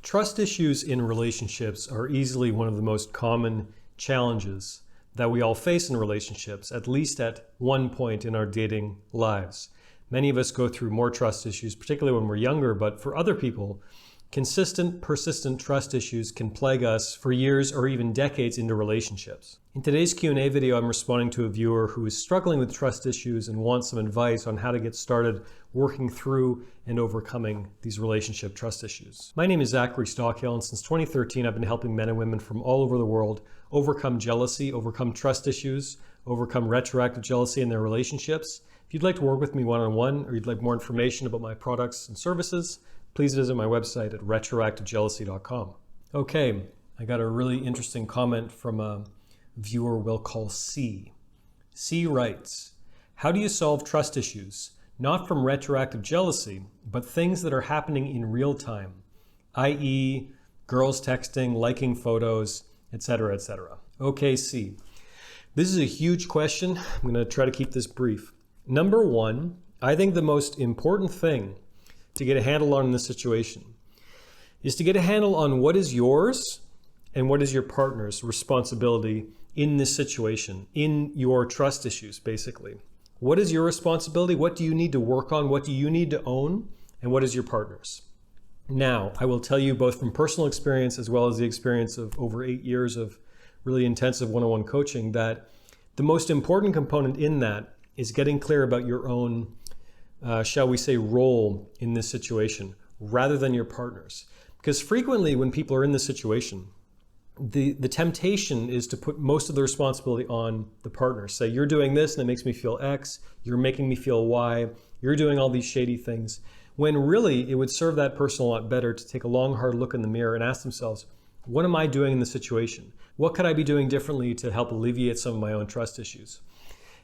Trust issues in relationships are easily one of the most common challenges that we all face in relationships, at least at one point in our dating lives. Many of us go through more trust issues, particularly when we're younger, but for other people, consistent, persistent trust issues can plague us for years or even decades into relationships. In today's Q&A video, I'm responding to a viewer who is struggling with trust issues and wants some advice on how to get started working through and overcoming these relationship trust issues. My name is Zachary Stockill, and since 2013, I've been helping men and women from all over the world overcome jealousy, overcome trust issues, overcome retroactive jealousy in their relationships. If you'd like to work with me one-on-one, or you'd like more information about my products and services, please visit my website at retroactivejealousy.com. Okay, I got a really interesting comment from a viewer we'll call C. C writes, how do you solve trust issues? Not from retroactive jealousy, but things that are happening in real time, i.e. girls texting, liking photos, etc., etc. Okay, C. This is a huge question. I'm going to try to keep this brief. Number one, I think the most important thing to get a handle on this situation is to get a handle on what is yours and what is your partner's responsibility in this situation, in your trust issues, basically. What is your responsibility? What do you need to work on? What do you need to own? And what is your partner's? Now, I will tell you both from personal experience as well as the experience of over 8 years of really intensive one-on-one coaching that the most important component in that is getting clear about your own shall we say, role in this situation rather than your partner's. Because frequently when people are in this situation, the temptation is to put most of the responsibility on the partner. Say, you're doing this and it makes me feel X, you're making me feel Y, you're doing all these shady things. When really it would serve that person a lot better to take a long, hard look in the mirror and ask themselves, what am I doing in this situation? What could I be doing differently to help alleviate some of my own trust issues?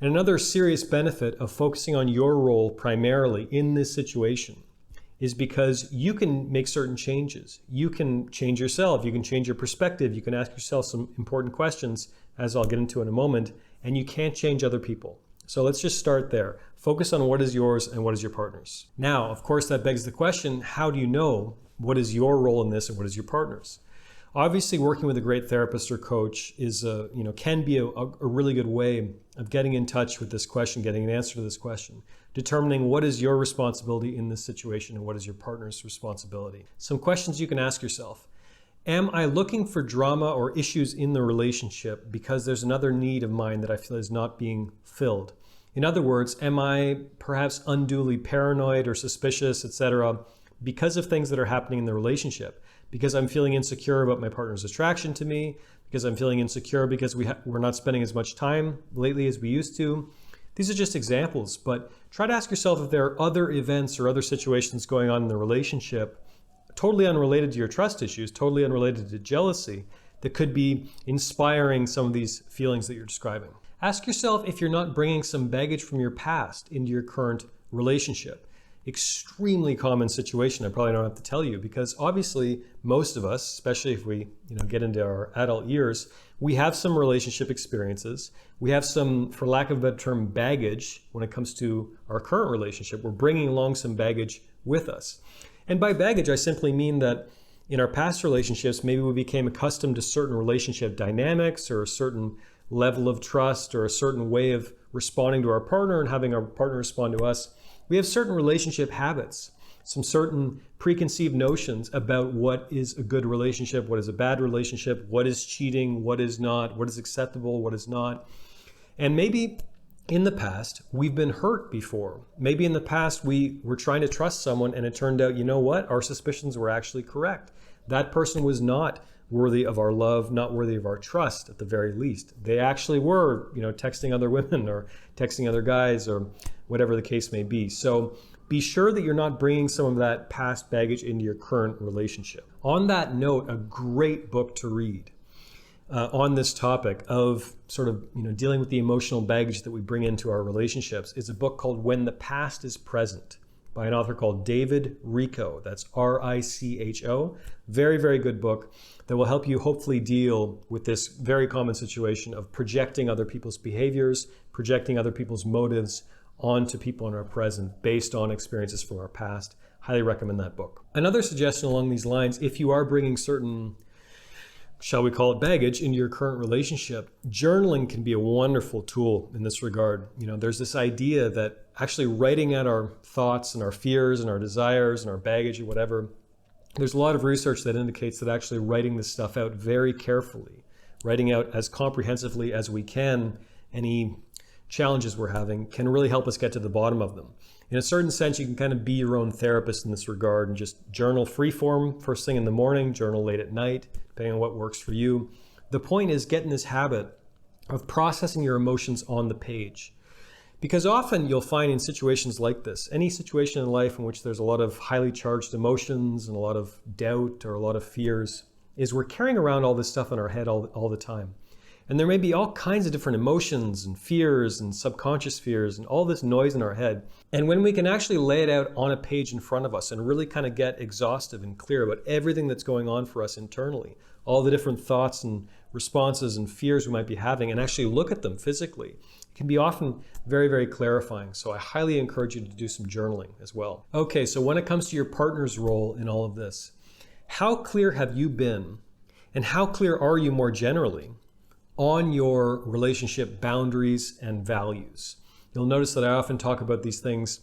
And another serious benefit of focusing on your role primarily in this situation is because you can make certain changes. You can change yourself, you can change your perspective, you can ask yourself some important questions, as I'll get into in a moment, and you can't change other people. So let's just start there. Focus on what is yours and what is your partner's. Now, of course, that begs the question, how do you know what is your role in this and what is your partner's? Obviously, working with a great therapist or coach is can be a really good way of getting in touch with this question, getting an answer to this question, determining what is your responsibility in this situation and what is your partner's responsibility. Some questions you can ask yourself. Am I looking for drama or issues in the relationship because there's another need of mine that I feel is not being filled? In other words, am I perhaps unduly paranoid or suspicious, etc., because of things that are happening in the relationship? Because I'm feeling insecure about my partner's attraction to me, because I'm feeling insecure because we're not spending as much time lately as we used to. These are just examples, but try to ask yourself if there are other events or other situations going on in the relationship, totally unrelated to your trust issues, totally unrelated to jealousy, that could be inspiring some of these feelings that you're describing. Ask yourself if you're not bringing some baggage from your past into your current relationship. Extremely common situation, I probably don't have to tell you, because obviously most of us, especially if we get into our adult years, we have some relationship experiences. We have some, for lack of a better term, baggage when it comes to our current relationship. We're bringing along some baggage with us. And by baggage, I simply mean that in our past relationships, maybe we became accustomed to certain relationship dynamics or a certain level of trust or a certain way of responding to our partner and having our partner respond to us. We have certain relationship habits, some certain preconceived notions about what is a good relationship, what is a bad relationship, what is cheating, what is not, what is acceptable, what is not. And maybe in the past, we've been hurt before. Maybe in the past, we were trying to trust someone and it turned out, you know what, our suspicions were actually correct. That person was not worthy of our love, not worthy of our trust at the very least. They actually were, texting other women or texting other guys or whatever the case may be. So be sure that you're not bringing some of that past baggage into your current relationship. On that note, a great book to read on this topic of sort of dealing with the emotional baggage that we bring into our relationships is a book called When the Past is Present by an author called David Richo. That's R-I-C-H-O. Very, very good book that will help you hopefully deal with this very common situation of projecting other people's behaviors, projecting other people's motives onto people in our present based on experiences from our past. Highly recommend that book. Another suggestion along these lines, if you are bringing certain, shall we call it, baggage into your current relationship, journaling can be a wonderful tool in this regard. There's this idea that actually writing out our thoughts and our fears and our desires and our baggage or whatever, there's a lot of research that indicates that actually writing this stuff out very carefully, writing out as comprehensively as we can any challenges we're having, can really help us get to the bottom of them. In a certain sense, you can kind of be your own therapist in this regard and just journal free form first thing in the morning, journal late at night, depending on what works for you. The point is, get in this habit of processing your emotions on the page. Because often you'll find in situations like this, any situation in life in which there's a lot of highly charged emotions and a lot of doubt or a lot of fears, is we're carrying around all this stuff in our head all the time. And there may be all kinds of different emotions and fears and subconscious fears and all this noise in our head. And when we can actually lay it out on a page in front of us and really kind of get exhaustive and clear about everything that's going on for us internally, all the different thoughts and responses and fears we might be having, and actually look at them physically, it can be often very, very clarifying. So I highly encourage you to do some journaling as well. Okay, so when it comes to your partner's role in all of this, how clear have you been, and how clear are you more generally on your relationship boundaries and values? You'll notice that I often talk about these things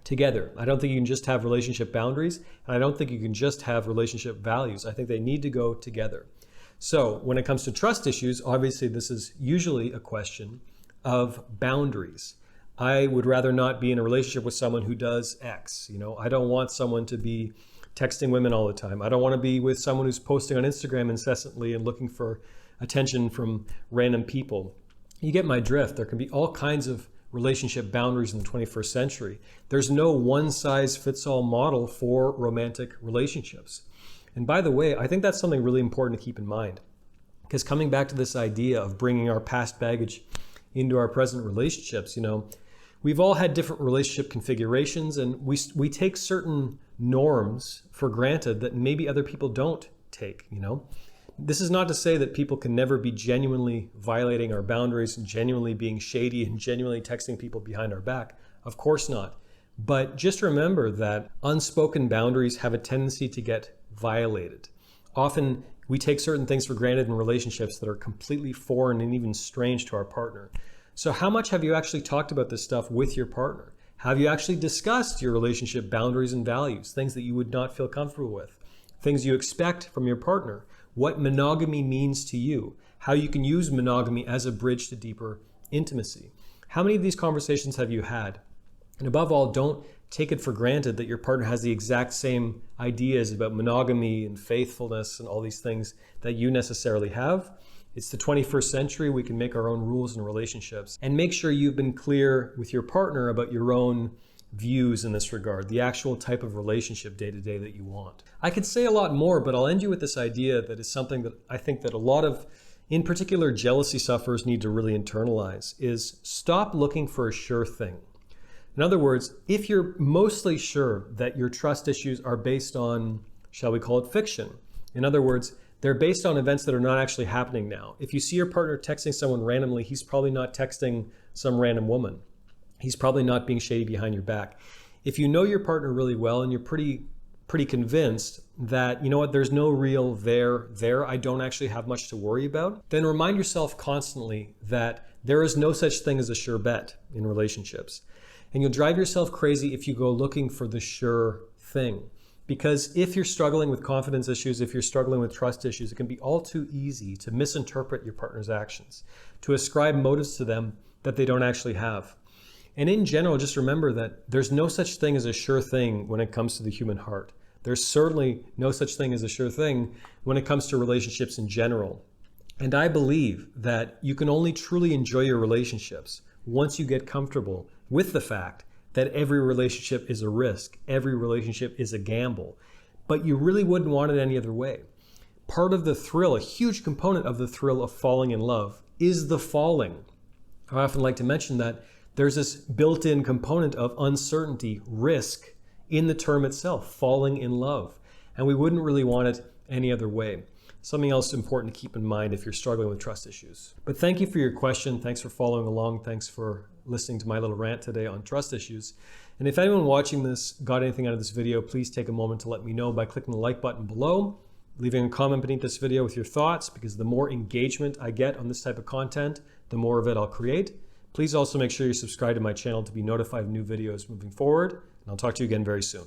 together. I don't think you can just have relationship boundaries, and I don't think you can just have relationship values. I think they need to go together. So when it comes to trust issues, obviously this is usually a question of boundaries. I would rather not be in a relationship with someone who does X. I don't want someone to be texting women all the time. I don't want to be with someone who's posting on Instagram incessantly and looking for attention from random people. You get my drift. There can be all kinds of relationship boundaries in the 21st century. There's no one-size-fits-all model for romantic relationships. And by the way, I think that's something really important to keep in mind, because coming back to this idea of bringing our past baggage into our present relationships, we've all had different relationship configurations, and we take certain norms for granted that maybe other people don't take. This is not to say that people can never be genuinely violating our boundaries and genuinely being shady and genuinely texting people behind our back. Of course not. But just remember that unspoken boundaries have a tendency to get violated. Often we take certain things for granted in relationships that are completely foreign and even strange to our partner. So how much have you actually talked about this stuff with your partner? Have you actually discussed your relationship boundaries and values, things that you would not feel comfortable with, things you expect from your partner, what monogamy means to you, how you can use monogamy as a bridge to deeper intimacy? How many of these conversations have you had? And above all, don't take it for granted that your partner has the exact same ideas about monogamy and faithfulness and all these things that you necessarily have. It's the 21st century. We can make our own rules in relationships. And make sure you've been clear with your partner about your own views in this regard, the actual type of relationship day to day that you want. I could say a lot more, but I'll end you with this idea that is something that I think that a lot of, in particular, jealousy sufferers need to really internalize, is stop looking for a sure thing. In other words, if you're mostly sure that your trust issues are based on, shall we call it, fiction, in other words, they're based on events that are not actually happening now. If you see your partner texting someone randomly, he's probably not texting some random woman. He's probably not being shady behind your back. If you know your partner really well and you're pretty convinced that, there's no real there, I don't actually have much to worry about, then remind yourself constantly that there is no such thing as a sure bet in relationships. And you'll drive yourself crazy if you go looking for the sure thing. Because if you're struggling with confidence issues, if you're struggling with trust issues, it can be all too easy to misinterpret your partner's actions, to ascribe motives to them that they don't actually have. And in general, just remember that there's no such thing as a sure thing when it comes to the human heart. There's certainly no such thing as a sure thing when it comes to relationships in general. And I believe that you can only truly enjoy your relationships once you get comfortable with the fact that every relationship is a risk, every relationship is a gamble, but you really wouldn't want it any other way. Part of the thrill, a huge component of the thrill of falling in love, is the falling. I often like to mention that there's this built-in component of uncertainty, risk, in the term itself, falling in love. And we wouldn't really want it any other way. Something else important to keep in mind if you're struggling with trust issues. But thank you for your question. Thanks for following along. Thanks for listening to my little rant today on trust issues. And if anyone watching this got anything out of this video, please take a moment to let me know by clicking the like button below, leaving a comment beneath this video with your thoughts, because the more engagement I get on this type of content, the more of it I'll create. Please also make sure you subscribe to my channel to be notified of new videos moving forward, and I'll talk to you again very soon.